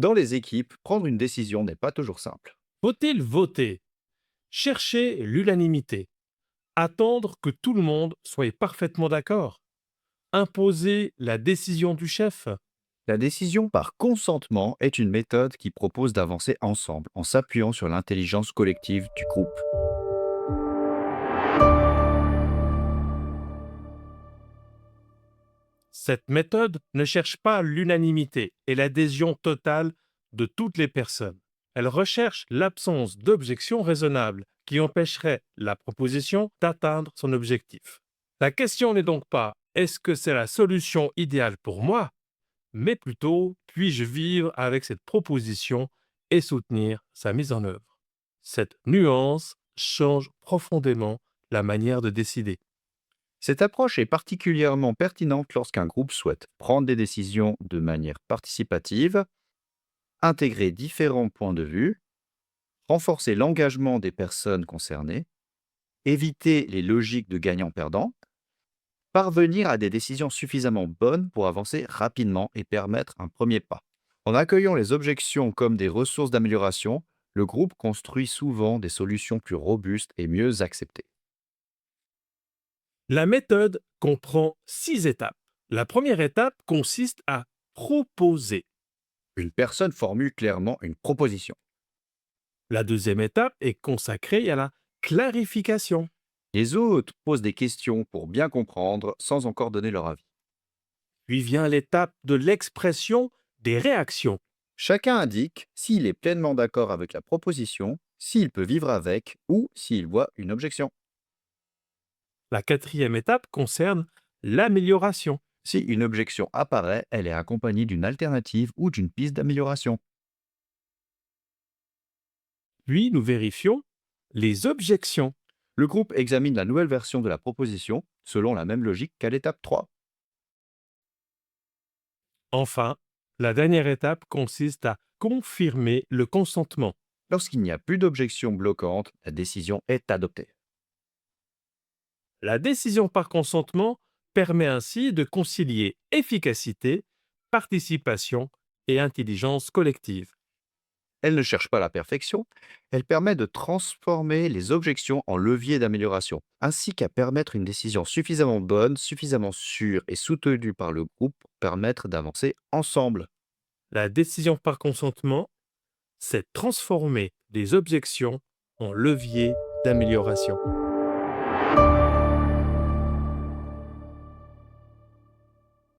Dans les équipes, prendre une décision n'est pas toujours simple. Faut-il voter? Chercher l'unanimité? Attendre que tout le monde soit parfaitement d'accord? Imposer la décision du chef? La décision par consentement est une méthode qui propose d'avancer ensemble en s'appuyant sur l'intelligence collective du groupe. Cette méthode ne cherche pas l'unanimité et l'adhésion totale de toutes les personnes. Elle recherche l'absence d'objection raisonnable qui empêcherait la proposition d'atteindre son objectif. La question n'est donc pas est-ce que c'est la solution idéale pour moi, mais plutôt puis-je vivre avec cette proposition et soutenir sa mise en œuvre. Cette nuance change profondément la manière de décider. Cette approche est particulièrement pertinente lorsqu'un groupe souhaite prendre des décisions de manière participative, intégrer différents points de vue, renforcer l'engagement des personnes concernées, éviter les logiques de gagnant-perdant, parvenir à des décisions suffisamment bonnes pour avancer rapidement et permettre un premier pas. En accueillant les objections comme des ressources d'amélioration, le groupe construit souvent des solutions plus robustes et mieux acceptées. La méthode comprend 6 étapes. La première étape consiste à proposer. Une personne formule clairement une proposition. La deuxième étape est consacrée à la clarification. Les autres posent des questions pour bien comprendre sans encore donner leur avis. Puis vient l'étape de l'expression des réactions. Chacun indique s'il est pleinement d'accord avec la proposition, s'il peut vivre avec ou s'il voit une objection. La quatrième étape concerne l'amélioration. Si une objection apparaît, elle est accompagnée d'une alternative ou d'une piste d'amélioration. Puis nous vérifions les objections. Le groupe examine la nouvelle version de la proposition selon la même logique qu'à l'étape 3. Enfin, la dernière étape consiste à confirmer le consentement. Lorsqu'il n'y a plus d'objection bloquante, la décision est adoptée. La décision par consentement permet ainsi de concilier efficacité, participation et intelligence collective. Elle ne cherche pas la perfection, elle permet de transformer les objections en levier d'amélioration, ainsi qu'à permettre une décision suffisamment bonne, suffisamment sûre et soutenue par le groupe pour permettre d'avancer ensemble. La décision par consentement, c'est transformer des objections en levier d'amélioration.